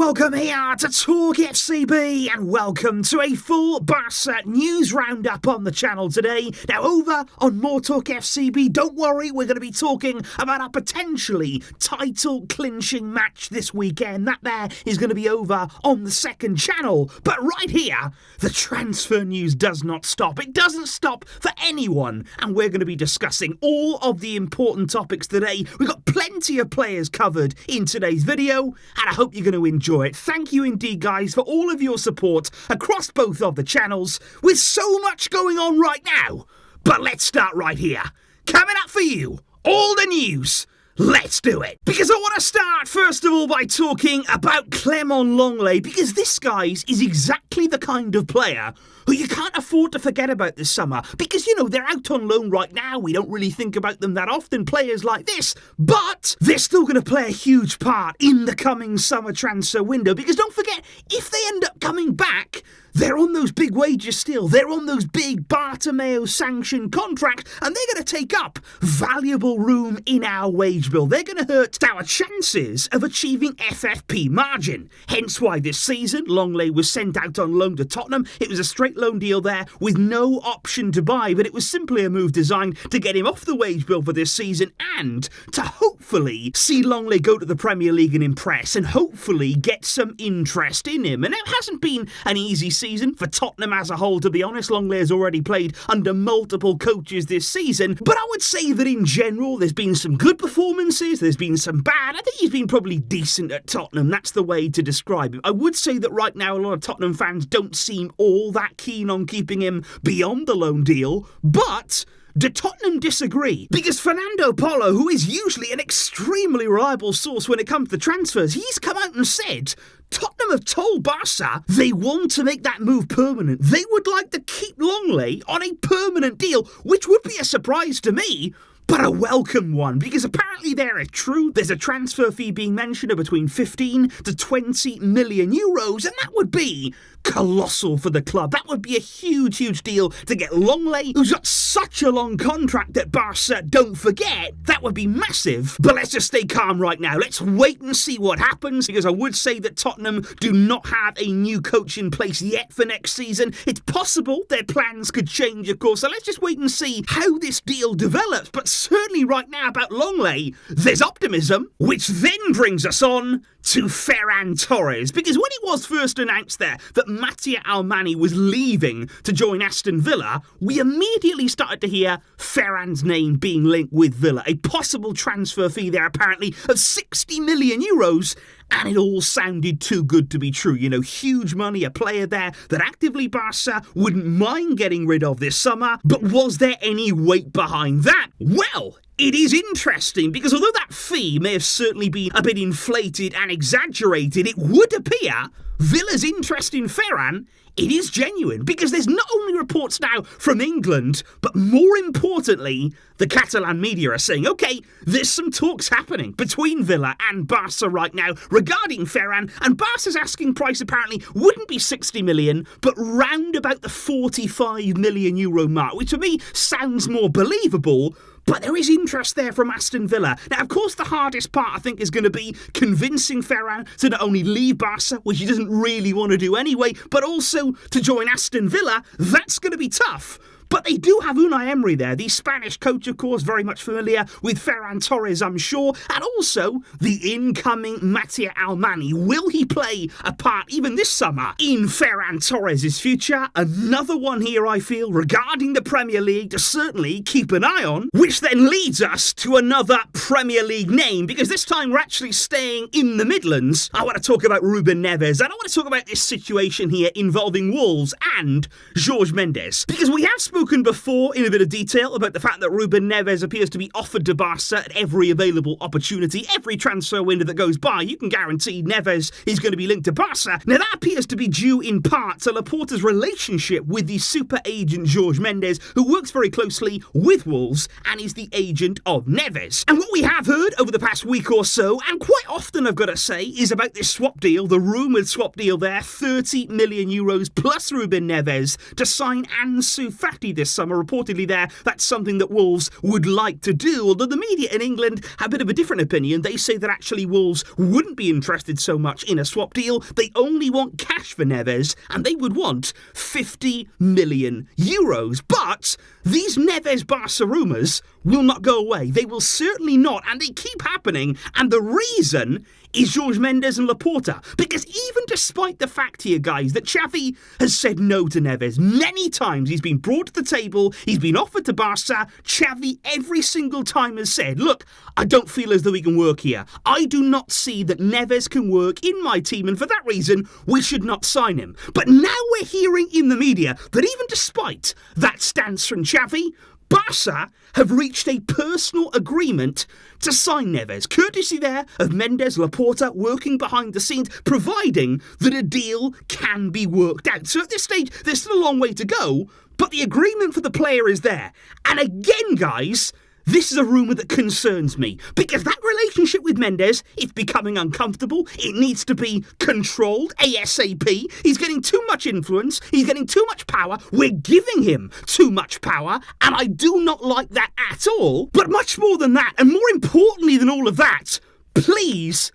welcome here to TalkFCB and welcome to a full Barça news roundup on the channel today. Now over on MORETALKFCB, don't worry, we're going to be talking about a potentially title clinching match this weekend. That there is going to be over on the second channel. But right here, the transfer news does not stop. It doesn't stop for anyone. And we're going to be discussing all of the important topics today. We've got plenty of players covered in today's video, and I hope you're going to enjoy it. Thank you indeed, guys, for all of your support across both of the channels with so much going on right now. But let's start right here. Coming up for you, all the news. Let's do it. Because I want to start, first of all, by talking about Clement Longley, because this, guys, is exactly the kind of player who you can't afford to forget about this summer. Because, you know, they're out on loan right now. We don't really think about them that often, players like this. But they're still going to play a huge part in the coming summer transfer window. Because don't forget, if they end up coming back, they're on those big wages still. They're on those big Bartomeu-sanctioned contracts, and they're going to take up valuable room in our wage bill. They're going to hurt our chances of achieving FFP margin. Hence why this season, Longley was sent out on loan to Tottenham. It was a straight loan deal there with no option to buy, but it was simply a move designed to get him off the wage bill for this season and to hopefully see Longley go to the Premier League and impress and hopefully get some interest in him. And it hasn't been an easy season for Tottenham as a whole, to be honest. Longley has already played under multiple coaches this season, but I would say that in general there's been some good performances, there's been some bad. I think he's been probably decent at Tottenham. That's the way to describe him. I would say that right now a lot of Tottenham fans don't seem all that keen on keeping him beyond the loan deal, but do Tottenham disagree? Because Fernando Polo, who is usually an extremely reliable source when it comes to transfers, he's come out and said Tottenham have told Barca they want to make that move permanent. They would like to keep Longley on a permanent deal, which would be a surprise to me, but a welcome one, because apparently there is true. There's a transfer fee being mentioned of between 15 to 20 million euros, and that would be colossal for the club. That would be a huge, huge deal to get Longley, who's got such a long contract at Barca, don't forget. That would be massive. But let's just stay calm right now. Let's wait and see what happens, because I would say that Tottenham do not have a new coach in place yet for next season. It's possible their plans could change, of course, so let's just wait and see how this deal develops. But certainly right now about Longley, there's optimism, which then brings us on to Ferran Torres, because when it was first announced there that Mattia Almani was leaving to join Aston Villa, we immediately started to hear Ferran's name being linked with Villa. A possible transfer fee there apparently of 60 million euros, and it all sounded too good to be true. You know, huge money, a player there that actively Barca wouldn't mind getting rid of this summer, but was there any weight behind that? Well, it is interesting, because although that fee may have certainly been a bit inflated and exaggerated, it would appear Villa's interest in Ferran, it is genuine, because there's not only reports now from England, but more importantly, the Catalan media are saying, okay, there's some talks happening between Villa and Barca right now regarding Ferran, and Barca's asking price apparently wouldn't be 60 million, but round about the 45 million euro mark, which to me sounds more believable. But there is interest there from Aston Villa. Now, of course, the hardest part, I think, is going to be convincing Ferran to not only leave Barca, which he doesn't really want to do anyway, but also to join Aston Villa. That's going to be tough. But they do have Unai Emery there, the Spanish coach, of course, very much familiar with Ferran Torres, I'm sure, and also the incoming Mattia Almani. Will he play a part, even this summer, in Ferran Torres' future? Another one here, I feel, regarding the Premier League to certainly keep an eye on, which then leads us to another Premier League name, because this time we're actually staying in the Midlands. I want to talk about Ruben Neves, and I want to talk about this situation here involving Wolves and Jorge Mendes, because we have spoken before in a bit of detail about the fact that Ruben Neves appears to be offered to Barca at every available opportunity. Every transfer window that goes by, you can guarantee Neves is going to be linked to Barca. Now, that appears to be due in part to Laporta's relationship with the super agent Jorge Mendes, who works very closely with Wolves and is the agent of Neves. And what we have heard over the past week or so, and quite often I've got to say, is about this swap deal, the rumoured swap deal there, 30 million euros plus Ruben Neves to sign Ansu Fati City this summer. Reportedly that's something that Wolves would like to do, although the media in England have a bit of a different opinion. They say that actually Wolves wouldn't be interested so much in a swap deal. They only want cash for Neves, and they would want 50 million euros. But these Neves Barca rumours will not go away. They will certainly not, and they keep happening. And the reason is Jorge Mendes and Laporta. Because even despite the fact here, guys, that Xavi has said no to Neves many times, he's been brought to the table, he's been offered to Barca, Xavi every single time has said, look, I don't feel as though he can work here. I do not see that Neves can work in my team, and for that reason, we should not sign him. But now we're hearing in the media that even despite that stance from Xavi, Barca have reached a personal agreement to sign Neves, courtesy there of Mendes, Laporta working behind the scenes, providing that a deal can be worked out. So at this stage, there's still a long way to go, but the agreement for the player is there. And again, guys, this is a rumour that concerns me, because that relationship with Mendes, it's becoming uncomfortable. It needs to be controlled ASAP. He's getting too much influence. He's getting too much power. We're giving him too much power, and I do not like that at all. But much more than that, and more importantly than all of that, please,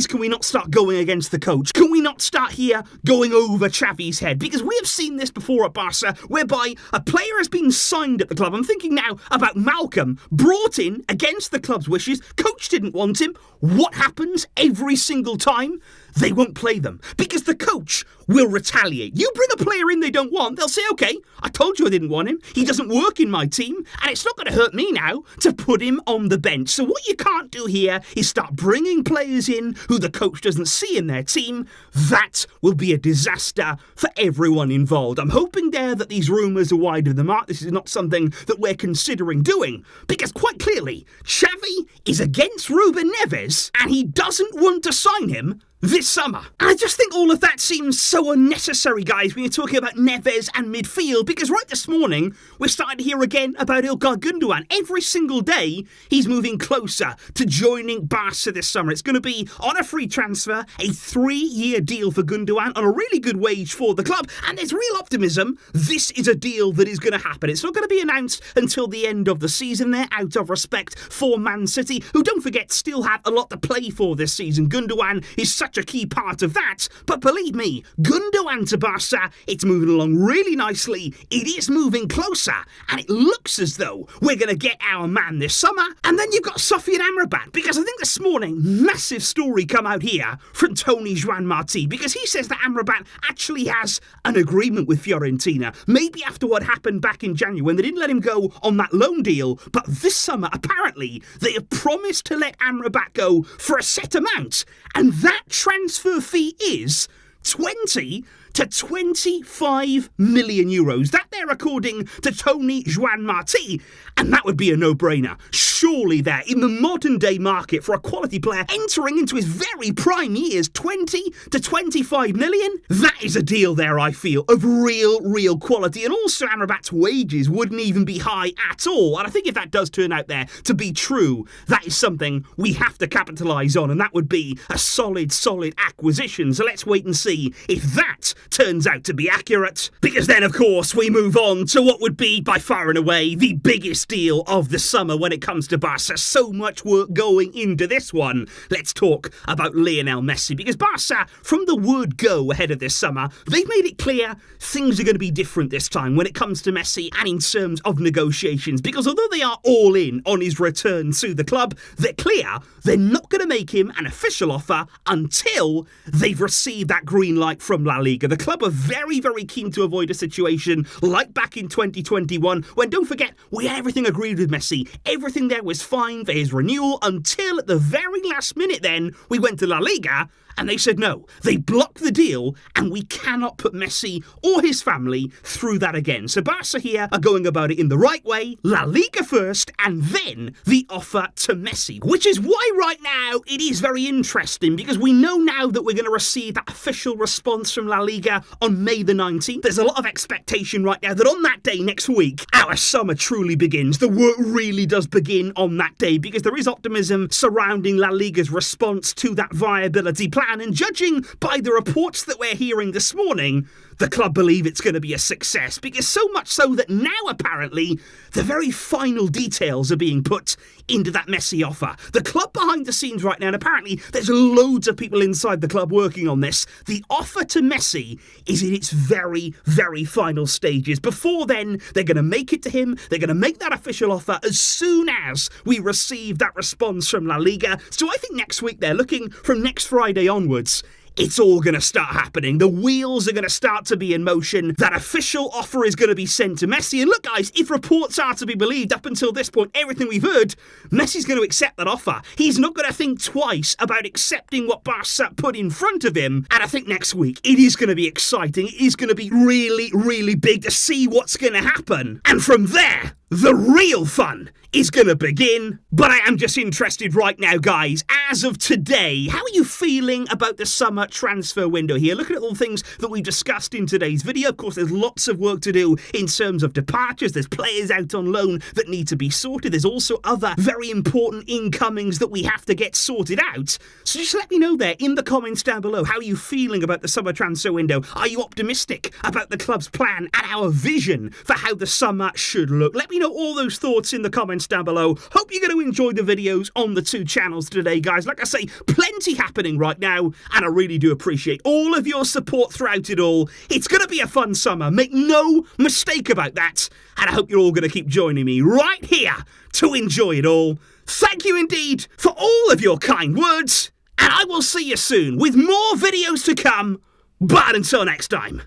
can we not start going against the coach? Can we not start here going over Xavi's head? Because we have seen this before at Barca, whereby a player has been signed at the club. I'm thinking now about Malcolm, brought in against the club's wishes. Coach didn't want him. What happens every single time? They won't play them because the coach will retaliate. You bring a player in they don't want, they'll say, okay, I told you I didn't want him. He doesn't work in my team, and it's not going to hurt me now to put him on the bench. So what you can't do here is start bringing players in who the coach doesn't see in their team. That will be a disaster for everyone involved. I'm hoping there that these rumours are wide of the mark. This is not something that we're considering doing, because quite clearly, Xavi is against Ruben Neves, and he doesn't want to sign him this summer. And I just think all of that seems so unnecessary, guys, when you're talking about Neves and midfield, because right this morning, we're starting to hear again about Ilkay Gundogan. Every single day, he's moving closer to joining Barca this summer. It's going to be on a free transfer, a 3-year deal for Gundogan on a really good wage for the club, and there's real optimism. This is a deal that is going to happen. It's not going to be announced until the end of the season there, out of respect for Man City, who, don't forget, still have a lot to play for this season. Gundogan is such a key part of that, but believe me, Gundogan to Barca, it's moving along really nicely. It is moving closer, and it looks as though we're going to get our man this summer. And then you've got Sofyan Amrabat, because I think this morning, massive story come out here from Tony Joan Martí, because he says that Amrabat actually has an agreement with Fiorentina, maybe after what happened back in January when they didn't let him go on that loan deal, but this summer, apparently, they have promised to let Amrabat go for a set amount, and that transfer fee is 20 to 25 million euros. That there, according to Tony Joan Martí, and that would be a no-brainer. Surely there, in the modern day market for a quality player entering into his very prime years, 20 to 25 million, that is a deal there, I feel, of real quality. And also Amrabat's wages wouldn't even be high at all. And I think if that does turn out there to be true, that is something we have to capitalise on, and that would be a solid acquisition. So let's wait and see if that turns out to be accurate, because then of course we move on to what would be by far and away the biggest deal of the summer when it comes to Barca. So much work going into this one. Let's talk about Lionel Messi, because Barca, from the word go ahead of this summer, they've made it clear things are going to be different this time when it comes to Messi and in terms of negotiations, because although they are all in on his return to the club, they're clear they're not going to make him an official offer until they've received that green light from La Liga. The club are very keen to avoid a situation like back in 2021 when, don't forget, we had everything agreed with Messi. Everything there was fine for his renewal until at the very last minute then we went to La Liga and they said no. They blocked the deal, and we cannot put Messi or his family through that again. So Barca here are going about it in the right way. La Liga first, and then the offer to Messi. Which is why right now it is very interesting, because we know now that we're going to receive that official response from La Liga on May the 19th. There's a lot of expectation right now that on that day next week, our summer truly begins. The work really does begin on that day, because there is optimism surrounding La Liga's response to that viability plan. And judging by the reports that we're hearing this morning, the club believe it's going to be a success, because so much so that now apparently the very final details are being put into that Messi offer. The club behind the scenes right now, and apparently there's loads of people inside the club working on this, the offer to Messi is in its very, very final stages. Before then, they're going to make it to him, they're going to make that official offer as soon as we receive that response from La Liga. So I think next week they're looking from next Friday onwards. It's all going to start happening. The wheels are going to start to be in motion. That official offer is going to be sent to Messi. And look, guys, if reports are to be believed, up until this point, everything we've heard, Messi's going to accept that offer. He's not going to think twice about accepting what Barca put in front of him. And I think next week, it is going to be exciting. It is going to be really, really big to see what's going to happen. And from there, the real fun is going to begin. But I am just interested right now, guys, as of today, how are you feeling about the summer transfer window here? Looking at all the things that we've discussed in today's video. Of course, there's lots of work to do in terms of departures. There's players out on loan that need to be sorted. There's also other very important incomings that we have to get sorted out. So just let me know there in the comments down below. How are you feeling about the summer transfer window? Are you optimistic about the club's plan and our vision for how the summer should look? Let me know all those thoughts in the comments down below. Hope you're going to enjoy the videos on the two channels today, guys. Like I say, plenty happening right now, and I really do appreciate all of your support throughout it all. It's going to be a fun summer, make no mistake about that, and I hope you're all going to keep joining me right here to enjoy it all. Thank you indeed for all of your kind words, and I will see you soon with more videos to come. But until next time,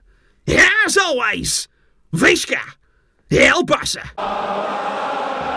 as always, Visca El Barça.